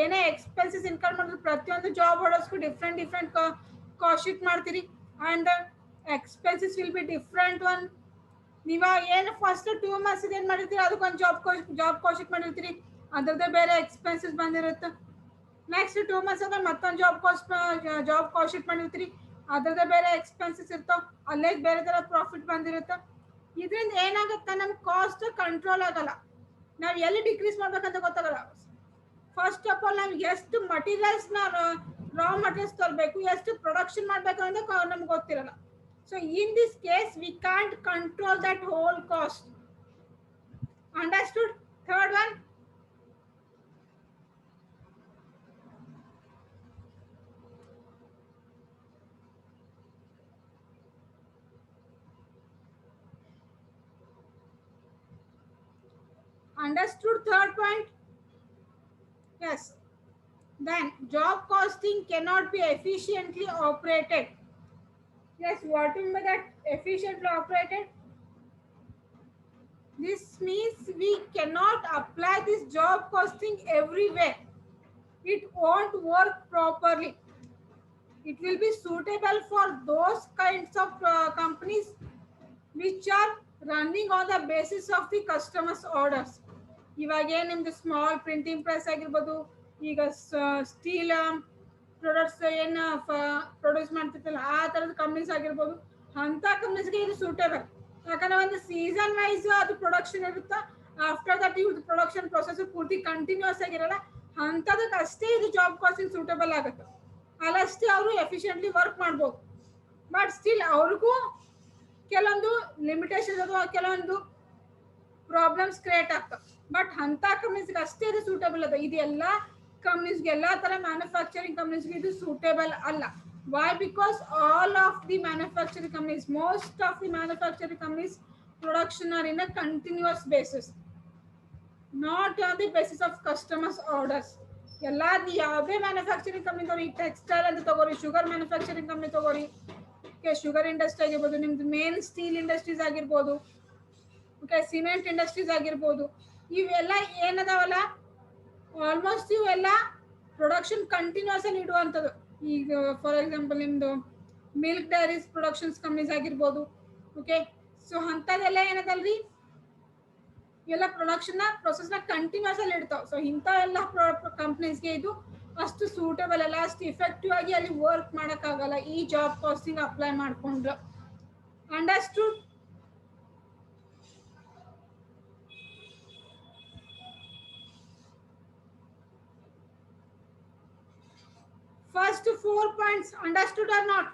ಏನೇ expenses income ಮಾಡಿದ್ರೆ ಪ್ರತಿಯೊಂದು job ಹೊಡೋಸ್ಕು different cost sheet ಮಾಡ್ತೀರಿ. And expenses will be different one. ನೀವು ಏನು ಫಸ್ಟ್ 2 months ಏನು ಮಾಡಿರ್ತೀರಿ, ಅದಕ್ಕೊಂದು ಜಾಬ್ ಕಾಸ್ಟ್ ಶೀಟ್ ಮಾಡಿರ್ತೀರಿ, ಅದ್ರದ್ದೇ ಬೇರೆ ಎಕ್ಸ್ಪೆನ್ಸಸ್ ಬಂದಿರುತ್ತೆ. ನೆಕ್ಸ್ಟ್ 2 months ಆದ್ರೆ ಮತ್ತೊಂದು ಜಾಬ್ ಕಾಸ್ಟ್ ಶೀಟ್ ಮಾಡಿರ್ತೀರಿ, ಅದ್ರದ್ದೇ ಬೇರೆ ಎಕ್ಸ್ಪೆನ್ಸಸ್ ಇರ್ತಾವ, ಅಲ್ಲೇ ಬೇರೆ ತರ ಪ್ರಾಫಿಟ್ ಬಂದಿರುತ್ತೆ. ಇದರಿಂದ ಏನಾಗುತ್ತೆ, ನಮ್ ಕಾಸ್ಟ್ ಕಂಟ್ರೋಲ್ ಆಗಲ್ಲ, ನಾವು ಎಲ್ಲಿ ಡಿಕ್ರೀಸ್ ಮಾಡ್ಬೇಕಂತ ಗೊತ್ತಾಗಲ್ಲ. ಫಸ್ಟ್ ಆಫ್ ಆಲ್ ನಮ್ಗೆ ಎಷ್ಟು ಮಟೀರಿಯಲ್ಸ್ ರಾ ಮಟೀರಿಯಲ್ಸ್ ತರಬೇಕು, ಎಷ್ಟು ಪ್ರೊಡಕ್ಷನ್ ಮಾಡ್ಬೇಕು ಅಂತ ನಮ್ಗೆ ಗೊತ್ತಿರಲ್ಲ. So in this case we can't control that hole cost. Understood? Third one, Understood third point? Yes. Then job costing cannot be efficiently operated. Yes, what do you mean by that efficiently operated? This means we cannot apply this job costing everywhere. It won't work properly. It will be suitable for those kinds of companies which are running on the basis of the customers orders. ಇವಾಗ ನಿಮ್ದು small printing press ಆಗಿರ್ಬೋದು, ಈಗ steel products ಏನು produce ಮಾಡ್ತಿರ್ತಲ್ಲ ಆ ಥರದ companies ಆಗಿರ್ಬೋದು, ಅಂಥ ಕಂಪ್ನೀಸ್ಗೆ ಇದು ಸೂಟೇಬಲ್. ಯಾಕಂದ್ರೆ ಒಂದು ಸೀಸನ್ ವೈಸ್ ಅದು ಪ್ರೊಡಕ್ಷನ್ ಇರುತ್ತಾ, ಆಫ್ಟರ್ ದಟ್ ಇದು ಪ್ರೊಡಕ್ಷನ್ ಪ್ರೊಸೆಸ್ ಪೂರ್ತಿ ಕಂಟಿನ್ಯೂಸ್ ಆಗಿರಲ್ಲ, ಅಂಥದಕ್ಕೆ ಅಷ್ಟೇ ಇದು ಜಾಬ್ ಕಾಸ್ಟಿಂಗ್ ಸೂಟೇಬಲ್ ಆಗುತ್ತೆ. ಅಲ್ಲಷ್ಟೇ ಅವರು ಎಫಿಷಿಯೆಂಟ್ಲಿ ವರ್ಕ್ ಮಾಡ್ಬೋದು. ಬಟ್ ಸ್ಟಿಲ್ ಅವ್ರಿಗೂ ಕೆಲವೊಂದು ಲಿಮಿಟೇಷನ್ಸ್ ಅಥವಾ ಕೆಲವೊಂದು ಪ್ರಾಬ್ಲಮ್ಸ್ ಕ್ರಿಯೇಟ್ ಆಗ್ತವೆ. ಬಟ್ ಅಂಥ ಕಂಪ್ನೀಸ್ಗೆ ಅಷ್ಟೇ ಇದು ಸೂಟೇಬಲ್ ಅದ. ಇದು ಎಲ್ಲ ಕಂಪ್ನೀಸ್ಗೆ, ಎಲ್ಲ ಥರ ಮ್ಯಾನುಫ್ಯಾಕ್ಚರಿಂಗ್ ಕಂಪ್ನೀಸ್ಗೆ ಇದು ಸೂಟೇಬಲ್ ಅಲ್ಲ. Why? Because all of the manufacturing companies, most of the manufacturing companies production are in a continuous basis, not on the basis of customers orders. ಎಲ್ಲ ಯಾವುದೇ ಮ್ಯಾನುಫ್ಯಾಕ್ಚರಿಂಗ್ ಕಂಪ್ನಿ ತಗೋರಿ, ಟೆಕ್ಸ್ಟೈಲ್ ಅಂತ ತಗೋರಿ, ಶುಗರ್ ಮ್ಯಾನುಫ್ಯಾಕ್ಚರಿಂಗ್ ಕಂಪ್ನಿ ತಗೋರಿ, sugar industry ಆಗಿರ್ಬೋದು, ನಿಮ್ದು main steel industries ಆಗಿರ್ಬೋದು, okay, cement industries ಆಗಿರ್ಬೋದು, ಇವೆಲ್ಲ ಏನದಾವಲ್ಲ ಆಲ್ಮೋಸ್ಟ್ ಇವೆಲ್ಲ ಪ್ರೊಡಕ್ಷನ್ ಕಂಟಿನ್ಯೂಸ್ ಅಲ್ಲಿ ಇಡುವಂಥದ್ದು. ಈಗ ಫಾರ್ ಎಕ್ಸಾಂಪಲ್ ನಿಮ್ಮದು ಮಿಲ್ಕ್ ಡೈರೀಸ್ ಪ್ರೊಡಕ್ಷನ್ಸ್ ಕಂಪ್ನೀಸ್ ಆಗಿರ್ಬೋದು, ಓಕೆ. ಸೊ ಅಂಥದ್ದೆಲ್ಲ ಏನದಲ್ರಿ, ಎಲ್ಲ ಪ್ರೊಡಕ್ಷನ್ನ ಪ್ರೊಸೆಸ್ನ ಕಂಟಿನ್ಯೂಸ್ ಅಲ್ಲಿ ಇಡ್ತಾವೆ. ಸೊ ಇಂಥ ಎಲ್ಲ ಕಂಪ್ನೀಸ್ಗೆ ಇದು ಅಷ್ಟು ಸೂಟೇಬಲ್ ಅಲ್ಲ, ಅಷ್ಟು ಇಫೆಕ್ಟಿವ್ ಆಗಿ ಅಲ್ಲಿ ವರ್ಕ್ ಮಾಡೋಕ್ಕಾಗಲ್ಲ ಈ ಜಾಬ್ ಕಾಸ್ಟಿಂಗ್ ಅಪ್ಲೈ ಮಾಡಿಕೊಂಡ್ರೆ. Understood? First 4 points understood or not?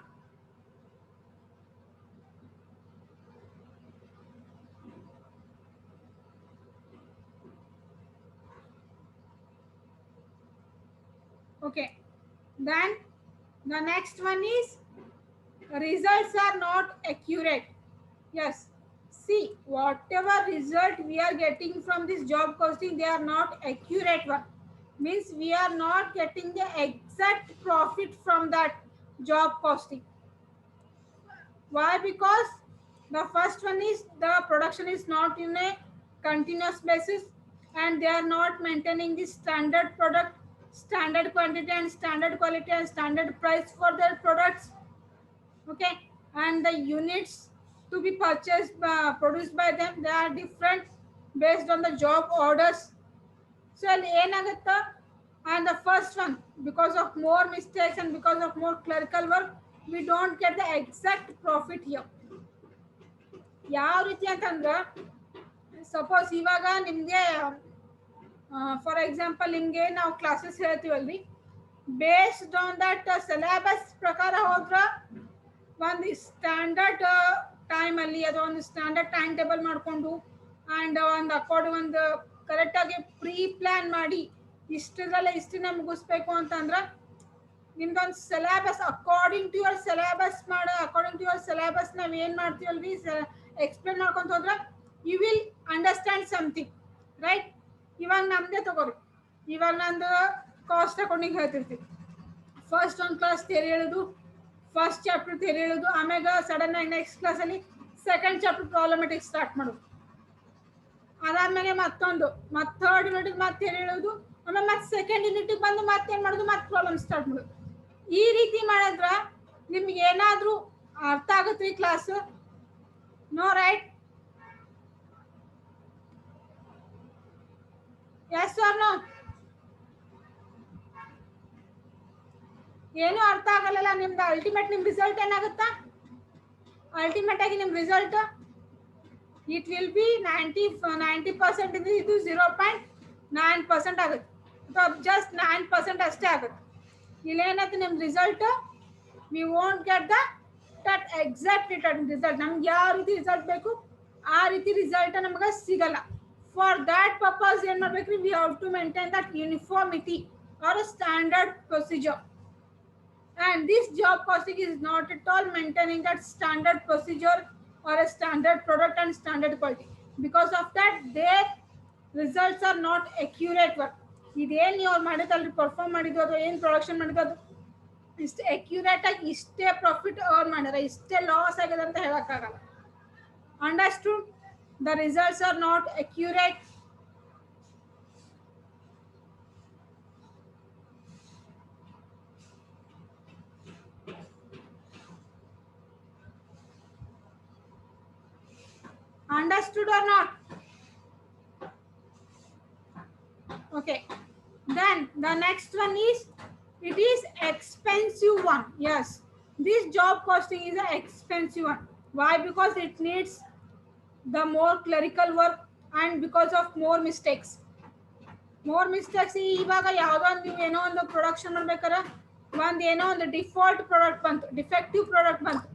Okay, then the next one is results are not accurate. Yes, see, whatever result we are getting from this job costing, they are not accurate one. Means we are not getting the exact profit from that job costing. Why? Because the first one is the production is not in a continuous basis, and they are not maintaining the standard product, standard quantity and standard quality and standard price for their products, okay. And the units to be purchased produced by them, they are different based on the job orders. So ಏನಗುತ್ತೆ, and the first one, because of more mistakes and because of more clerical work, we don't get the exact profit here. ಯಾವ ರೀತಿ ಅಂತಂದ್ರೆ, suppose ಇವಾಗ ನಿಮಗೆ for example ನಿಮಗೆ ನಾವು classes ಹೇಳ್ತೀವಲ್ರಿ, based on that syllabus ಪ್ರಕಾರ ಹೋದ್ರೆ ಒಂದು ಸ್ಟ್ಯಾಂಡರ್ಡ್ ಟೈಮಲ್ಲಿ ಅದು ಒಂದು ಸ್ಟ್ಯಾಂಡರ್ಡ್ ಟೈಮ್ ಟೇಬಲ್ ಮಾಡಿಕೊಂಡು ಆ್ಯಂಡ್ ಒಂದು ಅಕಾರ್ಡಿಂಗ್ ಒಂದು ಕರೆಕ್ಟಾಗಿ ಪ್ರೀ ಪ್ಲ್ಯಾನ್ ಮಾಡಿ ಇಷ್ಟರಲ್ಲೇ ಇಷ್ಟನ್ನ ಮುಗಿಸ್ಬೇಕು ಅಂತಂದ್ರೆ ನಿಮ್ದೊಂದು syllabus according to your syllabus according to your syllabus ನಾವು ಏನು ಮಾಡ್ತೀವಲ್ರಿ ಎಕ್ಸ್ಪ್ಲೇನ್ ಮಾಡ್ಕೊಂತ ಹೋದ್ರೆ you will understand something, right? ಇವಾಗ ನಮ್ಮದೇ ತಗೋರಿ, ಇವಾಗ ನಂದು ಕಾಸ್ಟ್ ಅಕೌಂಟಿಂಗ್ ಹೇಳ್ತಿರ್ತೀವಿ. ಫಸ್ಟ್ ಒಂದು ಕ್ಲಾಸ್ ಥಿಯರಿ ಹೇಳೋದು, ಫಸ್ಟ್ ಚಾಪ್ಟರ್ ಥಿಯರಿ ಹೇಳೋದು, ಆಮ್ಯಾಗ ಸಡನ್ ಆಗಿ ನೆಕ್ಸ್ಟ್ ಕ್ಲಾಸಲ್ಲಿ ಸೆಕೆಂಡ್ ಚಾಪ್ಟರ್ ಪ್ರಾಬ್ಲಮೆಟಿಕ್ ಸ್ಟಾರ್ಟ್ ಮಾಡೋದು, ಅದಾದ್ಮೇಲೆ ಮತ್ತೊಂದು ಥರ್ಡ್ ಯೂನಿಟ್ಗೆ ಮತ್ತೆ ಹೇಳೋದು, ಆಮೇಲೆ ಮತ್ತೆ ಸೆಕೆಂಡ್ ಯೂನಿಟ್ಗೆ ಬಂದು ಮತ್ತೇನು ಮಾಡೋದು, ಮತ್ತೆ ಪ್ರಾಬ್ಲಮ್ ಸ್ಟಾರ್ಟ್ ಮಾಡೋದು. ಈ ರೀತಿ ಮಾಡಿದ್ರೆ ನಿಮ್ಗೆ ಏನಾದರೂ ಅರ್ಥ ಆಗುತ್ತೆ ಈ class? No, right? Yes or no? ಏನು ಅರ್ಥ ಆಗಲ್ಲ ನಿಮ್ದು. ಅಲ್ಟಿಮೇಟ್ ನಿಮ್ಮ ರಿಸಲ್ಟ್ ಏನಾಗುತ್ತಾ? ಅಲ್ಟಿಮೇಟ್ ಆಗಿ ನಿಮ್ಮ ರಿಸಲ್ಟ್ ಇಟ್ ವಿಲ್ ಬಿ 90% ಇದು 0.9% ಆಗುತ್ತೆ, ಅಥವಾ ಜಸ್ಟ್ 9% ಅಷ್ಟೇ ಆಗುತ್ತೆ. ಇಲ್ಲೇನಾಯ್ತು ನಿಮ್ಮ result, we won't get that exact result. ನಮ್ಗೆ ಯಾವ ರೀತಿ ರಿಸಲ್ಟ್ ಬೇಕು ಆ ರೀತಿ ರಿಸಲ್ಟ್ ನಮ್ಗೆ ಸಿಗಲ್ಲ. ಫಾರ್ ದ್ಯಾಟ್ ಪರ್ಪಸ್ ಏನು ಮಾಡ್ಬೇಕ್ರಿ, we have to maintain that uniformity or a standard procedure. And this job costing is not at all maintaining that standard procedure or a standard product and standard quality. Because of that, their results R not accurate work. ಇದೇನು ನೀವು ಅವ್ರು ಮಾಡಿದಲ್ರಿ, perform ಮಾಡಿದ್ದು ಅಥವಾ ಏನು production ಮಾಡಿದ್ದು ಅದು ಇಷ್ಟು accurate ಆಗಿ ಇಷ್ಟೇ ಪ್ರಾಫಿಟ್ ಅರ್ನ್ ಮಾಡ್ಯಾರ, ಇಷ್ಟೇ ಲಾಸ್ ಆಗಿದೆ ಅಂತ ಹೇಳಕ್ಕಾಗಲ್ಲ. Understood? The results R not accurate. Understood or not? Okay. Then the next one is, it is expensive one. Yes, this job costing is an expensive one. Why? Because it needs the more clerical work and because of more mistakes. More mistakes. ಇವಾಗ ಯಾವುದೋ ಒಂದು ನೀವು ಏನೋ ಒಂದು production ಮಾಡ್ಬೇಕಾದ್ರೆ ಒಂದು ಏನೋ ಒಂದು ಡಿಫಾಲ್ಟ್ ಪ್ರಾಡಕ್ಟ್ ಬಂತು, ಡಿಫೆಕ್ಟಿವ್ ಪ್ರಾಡಕ್ಟ್ ಬಂತು.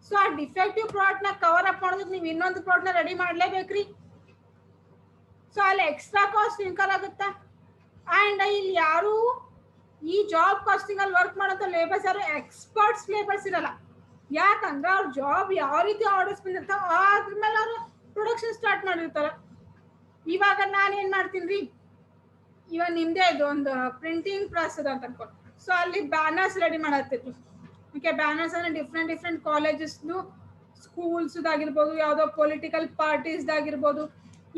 ಸೊ ಆ ಡಿಫೆಕ್ಟಿವ್ ಪ್ರಾಡಕ್ಟ್ನ ಕವರ್ ಅಪ್ ಮಾಡೋದಕ್ಕೆ ನೀವು ಇನ್ನೊಂದು ಪ್ರಾಡಕ್ಟ್ನ ರೆಡಿ ಮಾಡಲೇಬೇಕ್ರಿ. ಸೊ ಅಲ್ಲಿ ಎಕ್ಸ್ಟ್ರಾ ಕಾಸ್ಟ್ ಇನ್ಕರ್ ಆಗುತ್ತಾ. ಆ್ಯಂಡ್ ಇಲ್ಲಿ ಯಾರು ಈ ಜಾಬ್ ಕಾಸ್ಟಿಂಗ್ ಅಲ್ಲಿ ವರ್ಕ್ ಮಾಡೋಂಥ ಲೇಬರ್ಸ್ ಯಾರು ಎಕ್ಸ್ಪರ್ಟ್ಸ್ ಲೇಬರ್ಸ್ ಇರಲ್ಲ. ಯಾಕಂದ್ರೆ ಅವ್ರ ಜಾಬ್ ಯಾವ ರೀತಿ ಆರ್ಡರ್ಸ್ ಬಂದಿರ್ತಾವ ಅದ್ರ ಮೇಲೆ ಅವರು ಪ್ರೊಡಕ್ಷನ್ ಸ್ಟಾರ್ಟ್ ಮಾಡಿರ್ತಾರೆ. ಇವಾಗ ನಾನು ಏನು ಮಾಡ್ತೀನಿ ರೀ, ಇವಾಗ ನಿಮ್ಮದೇ ಇದು ಒಂದು ಪ್ರಿಂಟಿಂಗ್ ಪ್ರೆಸ್ ಅದ ಅಂತ ಅನ್ಕೊಂಡು, ಸೊ ಅಲ್ಲಿ ಬ್ಯಾನರ್ಸ್ ರೆಡಿ ಮಾಡತ್ತಿತ್ತು. ಓಕೆ, ಬ್ಯಾನರ್ಸ್ ಅಂದರೆ ಡಿಫ್ರೆಂಟ್ ಕಾಲೇಜಸ್ದು, ಸ್ಕೂಲ್ಸ್ದಾಗಿರ್ಬೋದು, ಯಾವುದೋ ಪೊಲಿಟಿಕಲ್ ಪಾರ್ಟೀಸ್ದಾಗಿರ್ಬೋದು,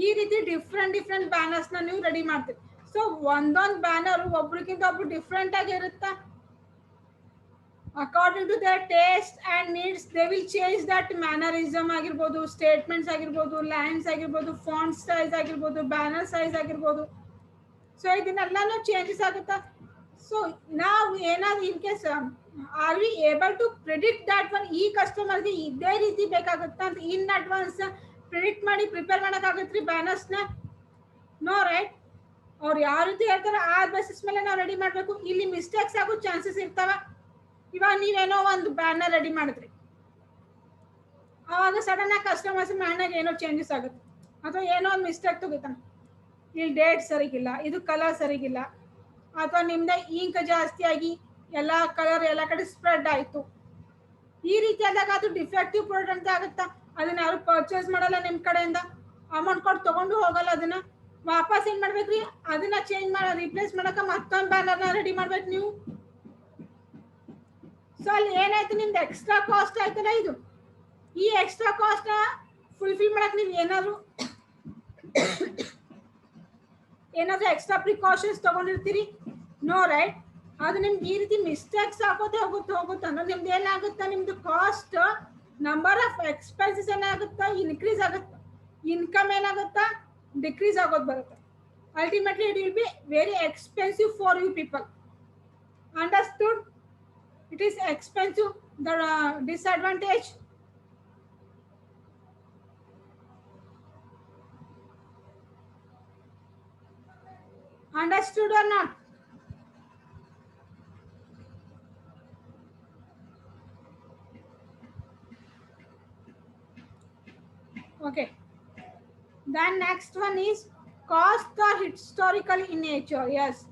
ಈ ರೀತಿ ಡಿಫ್ರೆಂಟ್ ಬ್ಯಾನರ್ಸ್ನ ನೀವು ರೆಡಿ ಮಾಡ್ತೀವಿ. ಸೊ ಒಂದೊಂದು ಬ್ಯಾನರ್ ಒಬ್ರಿಗಿಂತ ಒಬ್ರು ಡಿಫ್ರೆಂಟ್ ಆಗಿರುತ್ತಾ. According to their taste and needs they will change that mannerism ಆಗಿರ್ಬೋದು, ಸ್ಟೇಟ್ಮೆಂಟ್ಸ್ ಆಗಿರ್ಬೋದು, ಲೈನ್ಸ್ ಆಗಿರ್ಬೋದು, ಫಾಂಟ್ ಸೈಜ್ ಆಗಿರ್ಬೋದು, ಬ್ಯಾನರ್ ಸೈಜ್ ಆಗಿರ್ಬೋದು. ಸೊ ಇದನ್ನೆಲ್ಲನೂ ಚೇಂಜಸ್ ಆಗುತ್ತಾ. ಸೊ ನಾವು ಏನಾದ್ರು in case are we able to predict that one, ಈ ಕಸ್ಟಮರ್ಗೆ ಇದೇ ರೀತಿ ಬೇಕಾಗುತ್ತಾ ಅಂತ ಇನ್ ಅಡ್ವಾನ್ಸ್ ಪ್ರಿಡಿಕ್ಟ್ ಮಾಡಿ ಪ್ರಿಪೇರ್ ಮಾಡೋಕ್ಕಾಗತ್ತೆ ರೀ ಬ್ಯಾನರ್ಸ್ನ? No, right? ಅವ್ರು ಯಾವ ರೀತಿ ಹೇಳ್ತಾರೆ ಆ ಬೇಸಿಸ್ ಮೇಲೆ ನಾವು ರೆಡಿ ಮಾಡಬೇಕು. ಇಲ್ಲಿ ಮಿಸ್ಟೇಕ್ಸ್ ಆಗೋ ಚಾನ್ಸಸ್ ಇರ್ತಾವ. ಇವಾಗ ನೀವೇನೋ ಒಂದು ಬ್ಯಾನರ್ ರೆಡಿ ಮಾಡಿದ್ರಿ, ಆವಾಗ ಸಡನ್ ಆಗಿ ಕಸ್ಟಮರ್ಸ್ ಮೈಂಡ್ನಾಗ ಏನೋ ಚೇಂಜಸ್ ಆಗುತ್ತೆ, ಅಥವಾ ಏನೋ ಒಂದು ಮಿಸ್ಟೇಕ್ ತೆಗಿತಾನೆ, ಇಲ್ಲಿ ಡೇಟ್ ಸರಿಗಿಲ್ಲ, ಇದು ಕಲರ್ ಸರಿಗಿಲ್ಲ, ಅಥವಾ ನಿಮ್ದೆ ಇಂಕ್ ಜಾಸ್ತಿ ಆಗಿ ಎಲ್ಲ ಕಲರ್ ಎಲ್ಲ ಕಡೆ ಸ್ಪ್ರೆಡ್ ಆಯಿತು. ಈ ರೀತಿ ಆದಾಗ ಅದು ಡಿಫೆಕ್ಟಿವ್ ಪ್ರಾಡಕ್ಟ್ ಅಂತ ಆಗುತ್ತಾ. ಅದನ್ನ ಯಾರು ಪರ್ಚೇಸ್ ಮಾಡಲ್ಲ, ನಿಮ್ಮ ಕಡೆಯಿಂದ ಅಮೌಂಟ್ ಕೊಟ್ಟು ತೊಗೊಂಡು ಹೋಗಲ್ಲ. ಅದನ್ನ ವಾಪಸ್ ಏನು ಮಾಡ್ಬೇಕ್ರಿ, ಅದನ್ನ ಚೇಂಜ್ ಮಾಡಿ ರಿಪ್ಲೇಸ್ ಮಾಡೋಕೆ ಮತ್ತೊಂದು ಬ್ಯಾನರ್ನ ರೆಡಿ ಮಾಡ್ಬೇಕು ನೀವು. ಸೊ ಅಲ್ಲಿ ಏನಾಯ್ತು, ನಿಮ್ದು ಎಕ್ಸ್ಟ್ರಾ ಕಾಸ್ಟ್ ಆಯ್ತಲ್ಲ ಇದು. ಈ ಎಕ್ಸ್ಟ್ರಾ ಕಾಸ್ಟ್ನ ಫುಲ್ಫಿಲ್ ಮಾಡಕ್ಕೆ ನೀವು ಏನಾದರೂ ಎಕ್ಸ್ಟ್ರಾ ಪ್ರಿಕಾಷನ್ಸ್ ತೊಗೊಂಡಿರ್ತೀರಿ? No, right? ಅದು ನಿಮ್ಗೆ ಈ ರೀತಿ ಮಿಸ್ಟೇಕ್ಸ್ ಆಗೋದೇ ಹೋಗುತ್ತೆ ಅಂದ್ರೆ ನಿಮ್ದು ಏನಾಗುತ್ತೆ, ನಿಮ್ದು ಕಾಸ್ಟ್ ನಂಬರ್ ಆಫ್ ಎಕ್ಸ್ಪೆನ್ಸಸ್ ಏನಾಗುತ್ತಾ, ಇನ್ಕ್ರೀಸ್ ಆಗುತ್ತೆ. ಇನ್ಕಮ್ ಏನಾಗುತ್ತಾ, ಡಿಕ್ರೀಸ್ ಆಗೋದು ಬರುತ್ತೆ. Ultimately it will be very expensive for you people. Understood? It is expensive. The disadvantage. Understood or not? Okay. Then next one is costs are historical in nature. Yes,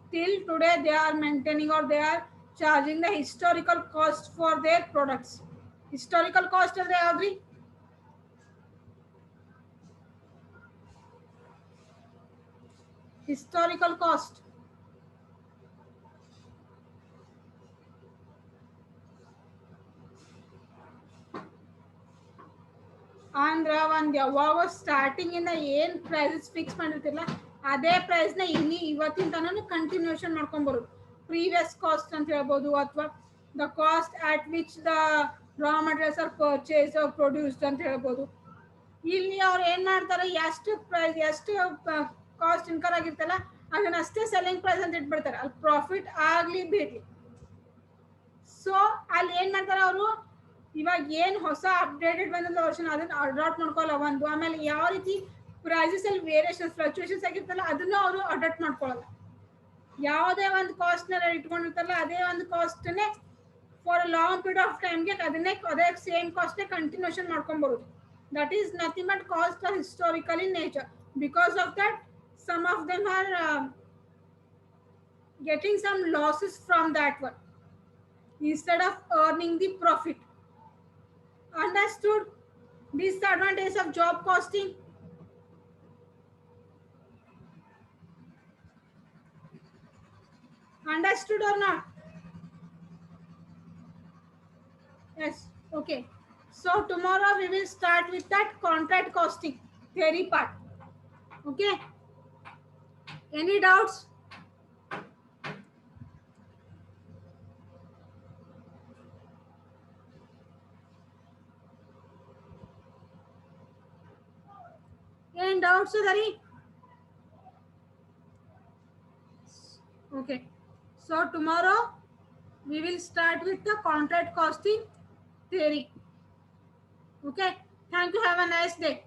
still today they are maintaining or they are charging the historical cost for their products. Historical cost ಅಂದ್ರೆ ಯಾವ್ದ್ರಿ? Historical cost ಅಂದ್ರೆ ಒಂದು ಯಾವಾಗ starting ಇಂದ ಏನು prices fix ಮಾಡಿರ್ತಿಲ್ಲ ಅದೇ ಪ್ರೈಸ್ನ ಇವತ್ತಿನ ತನಕ continuation ಮಾಡ್ಕೊಂಬರೋದು. Previous cost ಅಂತ ಹೇಳ್ಬೋದು, ಅಥವಾ the cost at which the raw materials are purchase or produced ಅಂತ ಹೇಳ್ಬೋದು. ಇಲ್ಲಿ ಅವ್ರು ಏನು ಮಾಡ್ತಾರೆ, ಎಷ್ಟು ಕಾಸ್ಟ್ ಇನ್ಕರ್ ಆಗಿರ್ತಲ್ಲ ಅದನ್ನ ಅಷ್ಟೇ ಸೆಲ್ಲಿಂಗ್ ಪ್ರೈಸ್ ಅಂತ ಇಟ್ಬಿಡ್ತಾರೆ. ಅಲ್ಲಿ ಪ್ರಾಫಿಟ್ ಆಗಲಿ ಬಿಡಲಿ. ಸೊ ಅಲ್ಲಿ ಏನು ಮಾಡ್ತಾರೆ ಅವರು, ಇವಾಗ ಏನು ಹೊಸ ಅಪ್ಡೇಟೆಡ್ ಬಂದಂಥ ವರ್ಷನ್ ಅದನ್ನು ಅಡಾಪ್ಟ್ ಮಾಡ್ಕೊಳ್ಳಲ್ಲ ಒಂದು. ಆಮೇಲೆ ಯಾವ ರೀತಿ ಪ್ರೈಸಸ್ ಅಲ್ಲಿ ವೇರಿಯೇಷನ್ ಫ್ಲಕ್ಚುಯೇಷನ್ಸ್ ಆಗಿರ್ತಲ್ಲ ಅದನ್ನು ಅವರು ಅಡಾಪ್ಟ್ ಮಾಡ್ಕೊಳ್ಳಲ್ಲ. ಯಾವುದೇ ಒಂದು ಕಾಸ್ಟ್ನ ಇಟ್ಕೊಂಡಿರ್ತಾರಲ್ಲ ಅದೇ ಒಂದು ಕಾಸ್ಟ್ನೇ ಫಾರ್ ಲಾಂಗ್ ಪೀರಿಯಡ್ ಆಫ್ ಟೈಮ್ಗೆ ಅದೇ ಸೇಮ್ ಕಾಸ್ಟ್ನೇ ಕಂಟಿನ್ಯೂಷನ್ ಮಾಡ್ಕೊಂಬರೋದು. That is nothing but cost or historical in nature. Because of that some of them are getting some losses from that one instead of earning the profit. Understood? Disadvantage of job costing. Understood or not? Yes. Okay. So tomorrow we will start with that contract costing theory part. Okay. Any doubts? Any doubts, Sudhari? Okay. So tomorrow we will start with the contract costing theory. Okay. Thank you. Have a nice day.